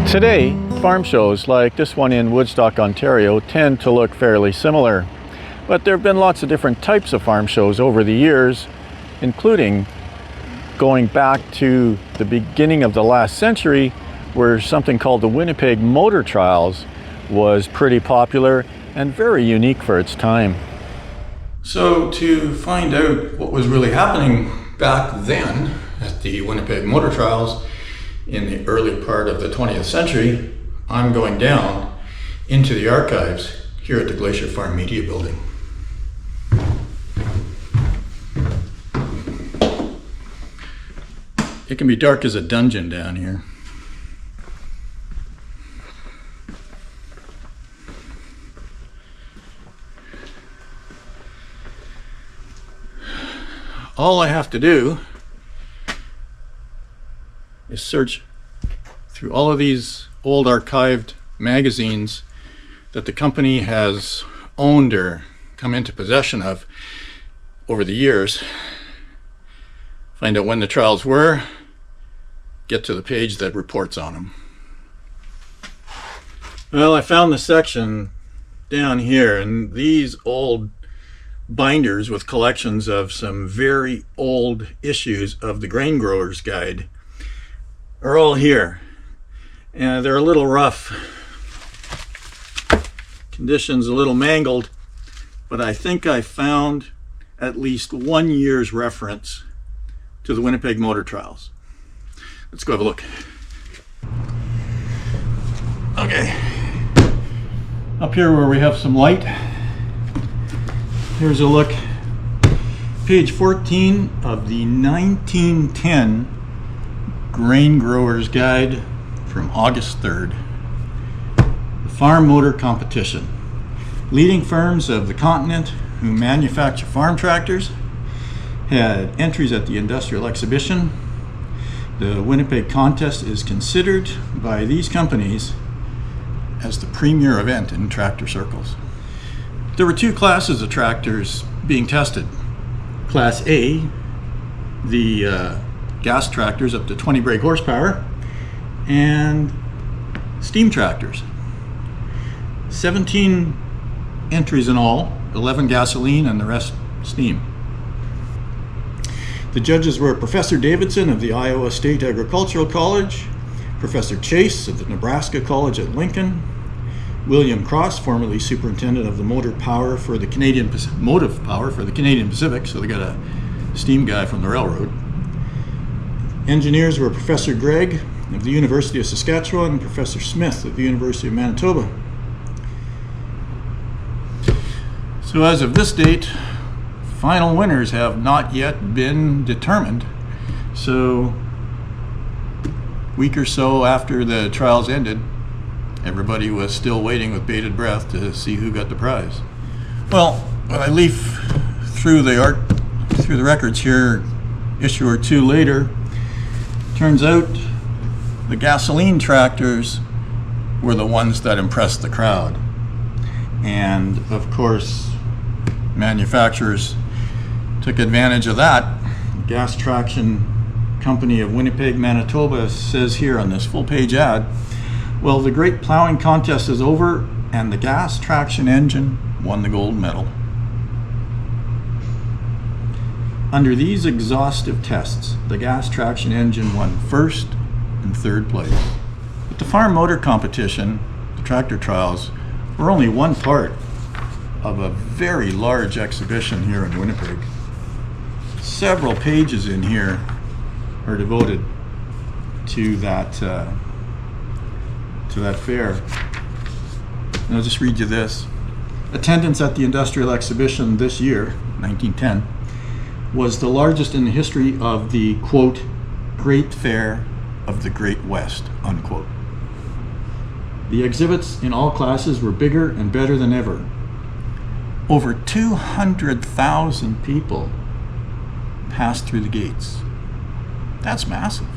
Today, farm shows like this one in Woodstock, Ontario tend to look fairly similar. But there have been lots of different types of farm shows over the years, including going back to the beginning of the last century, where something called the Winnipeg Motor Trials was pretty popular and very unique for its time. So to find out what was really happening back then at the Winnipeg Motor Trials in the early part of the 20th century, I'm going down into the archives here at the Glacier Farm Media Building. It can be dark as a dungeon down here. All I have to do is search through all of these old archived magazines that the company has owned or come into possession of over the years, find out when the trials were, get to the page that reports on them. Well, I found the section down here, and these old binders with collections of some very old issues of the Grain Growers Guide are all here, and they're a little rough, conditions a little mangled, but I think I found at least 1 year's reference to the Winnipeg Motor Trials. Let's go have a look. Okay, up here where we have some light, here's a look. Page 14 of the 1910 Grain Growers Guide from August 3rd. The Farm Motor Competition. Leading firms of the continent who manufacture farm tractors had entries at the Industrial Exhibition. The Winnipeg contest is considered by these companies as the premier event in tractor circles. There were two classes of tractors being tested. Class A, the gas tractors up to 20 brake horsepower, and steam tractors. 17 entries in all, 11 gasoline and the rest steam. The judges were Professor Davidson of the Iowa State Agricultural College, Professor Chase of the Nebraska College at Lincoln, William Cross, formerly superintendent of the motive power for the Canadian Pacific, so they got a steam guy from the railroad. Engineers were Professor Gregg of the University of Saskatchewan and Professor Smith of the University of Manitoba. So as of this date, final winners have not yet been determined. So a week or so after the trials ended, everybody was still waiting with bated breath to see who got the prize. Well, when I leaf through the records here, issue or two later, turns out the gasoline tractors were the ones that impressed the crowd. And of course, manufacturers took advantage of that. The Gas Traction Company of Winnipeg, Manitoba says here on this full-page ad, well, the great plowing contest is over and the gas traction engine won the gold medal. Under these exhaustive tests, the gas traction engine won first and third place. But the farm motor competition, the tractor trials, were only one part of a very large exhibition here in Winnipeg. Several pages in here are devoted to that fair. And I'll just read you this. Attendance at the Industrial Exhibition this year, 1910, was the largest in the history of the, quote, Great Fair of the Great West, unquote. The exhibits in all classes were bigger and better than ever. Over 200,000 people passed through the gates. That's massive.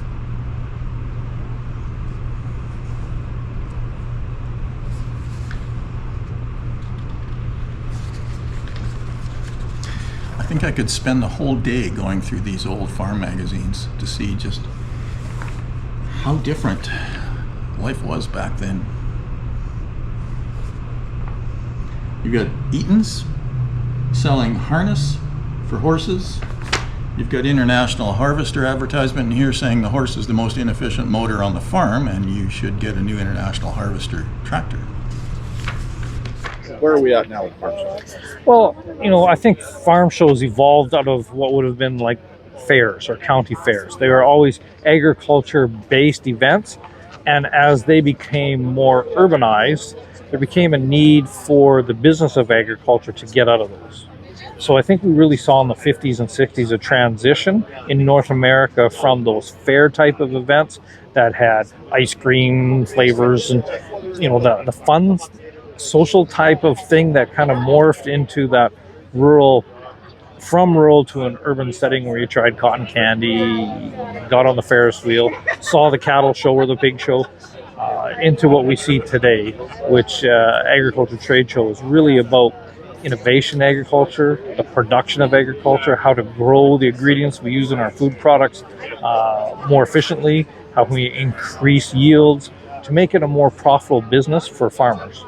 I think I could spend the whole day going through these old farm magazines to see just how different life was back then. You've got Eaton's selling harness for horses. You've got International Harvester advertisement in here saying the horse is the most inefficient motor on the farm and you should get a new International Harvester tractor. Where are we at now with farm shows? Well, I think farm shows evolved out of what would have been like fairs or county fairs. They were always agriculture-based events, and as they became more urbanized, there became a need for the business of agriculture to get out of those. So I think we really saw in the 50s and 60s a transition in North America from those fair type of events that had ice cream flavors and the fun social type of thing that kind of morphed into that from rural to an urban setting where you tried cotton candy, got on the Ferris wheel, saw the cattle show or the pig show, into what we see today, which agriculture trade show is really about innovation agriculture, the production of agriculture, how to grow the ingredients we use in our food products more efficiently, how can we increase yields to make it a more profitable business for farmers.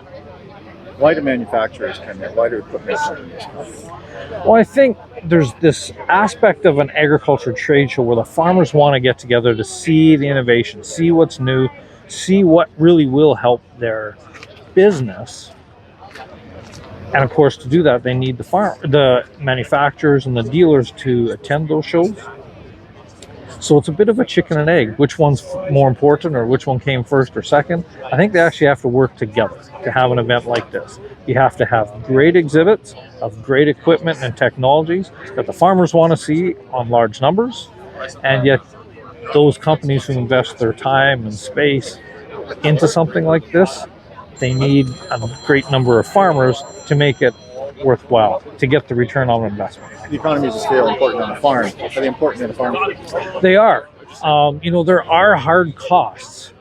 Why do manufacturers come here? Why do equipment companies come here? Well, I think there's this aspect of an agriculture trade show where the farmers want to get together to see the innovation, see what's new, see what really will help their business. And of course, to do that, they need the manufacturers and the dealers to attend those shows. So it's a bit of a chicken and egg. Which one's more important, or which one came first or second? I think they actually have to work together to have an event like this. You have to have great exhibits of great equipment and technologies that the farmers want to see on large numbers, and yet those companies who invest their time and space into something like this, they need a great number of farmers to make it worthwhile, to get the return on investment. The economies of scale are important on the farm. Are they important in the farm? They are. There are hard costs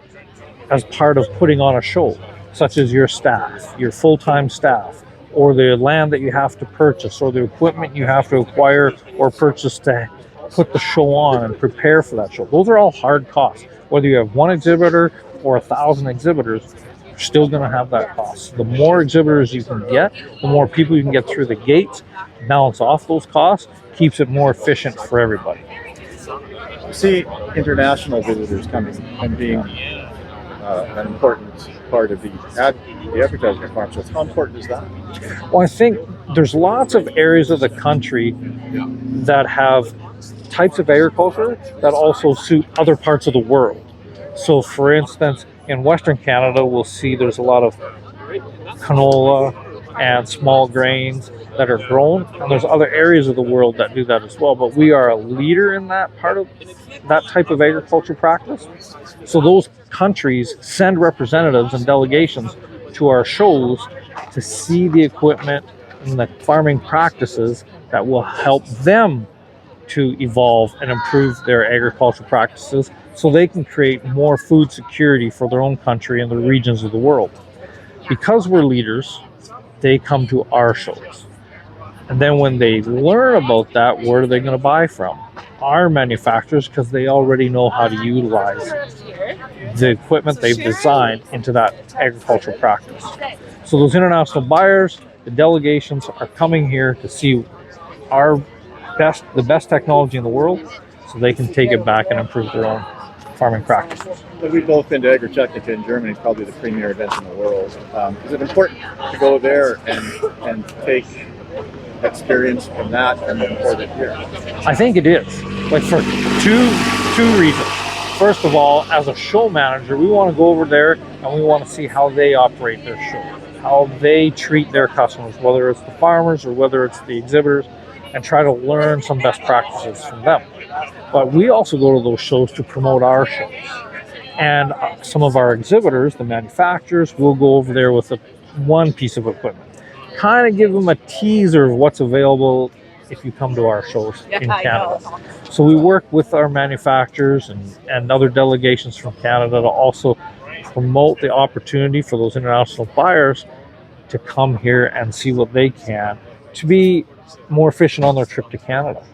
as part of putting on a show, such as your staff, your full-time staff, or the land that you have to purchase, or the equipment you have to acquire or purchase to put the show on and prepare for that show. Those are all hard costs. Whether you have one exhibitor or 1,000 exhibitors, you're still going to have that cost. The more exhibitors you can get, the more people you can get through the gates, balance off those costs, keeps it more efficient for everybody. You see international visitors coming and being an important part of the advertising of farm shows. How important is that? Well, I think there's lots of areas of the country that have types of agriculture that also suit other parts of the world. So for instance, in Western Canada, we'll see there's a lot of canola and small grains that are grown, and there's other areas of the world that do that as well. But we are a leader in that part of that type of agriculture practice. So those countries send representatives and delegations to our shows to see the equipment and the farming practices that will help them to evolve and improve their agricultural practices so they can create more food security for their own country and the regions of the world. Because we're leaders, they come to our shows. And then when they learn about that, where are they going to buy from? Our manufacturers, because they already know how to utilize the equipment they've designed into that agricultural practice. So those international buyers, the delegations are coming here to see the best technology in the world so they can take it back and improve their own farming practices. We've both been to Agritechnica in Germany, probably the premier event in the world. Is it important to go there and take experience from that and then import it here? I think it is, like for two reasons. First of all, as a show manager, we want to go over there and we want to see how they operate their show, how they treat their customers, whether it's the farmers or whether it's the exhibitors, and try to learn some best practices from them. But we also go to those shows to promote our shows. And some of our exhibitors, the manufacturers, will go over there with one piece of equipment. Kind of give them a teaser of what's available if you come to our shows in Canada. So we work with our manufacturers and other delegations from Canada to also promote the opportunity for those international buyers to come here and see what they can to be more efficient on their trip to Canada.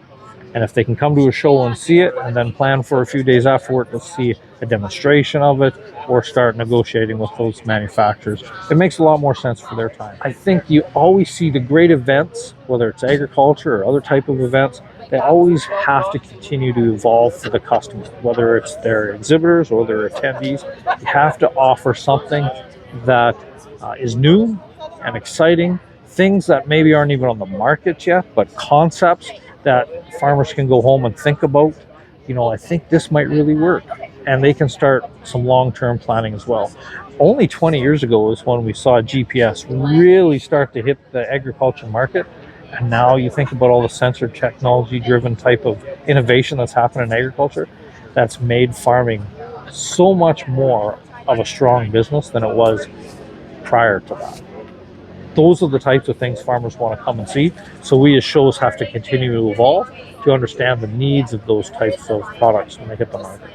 And if they can come to a show and see it and then plan for a few days afterward to see a demonstration of it or start negotiating with those manufacturers. It makes a lot more sense for their time. I think you always see the great events, whether it's agriculture or other type of events, they always have to continue to evolve for the customer, whether it's their exhibitors or their attendees. You have to offer something that is new and exciting, things that maybe aren't even on the market yet, but concepts that farmers can go home and think about. I think this might really work, and they can start some long-term planning as well. Only 20 years ago is when we saw GPS really start to hit the agriculture market, and now you think about all the sensor technology driven type of innovation that's happened in agriculture that's made farming so much more of a strong business than it was prior to that. Those are the types of things farmers want to come and see. So we as shows have to continue to evolve to understand the needs of those types of products when they hit the market.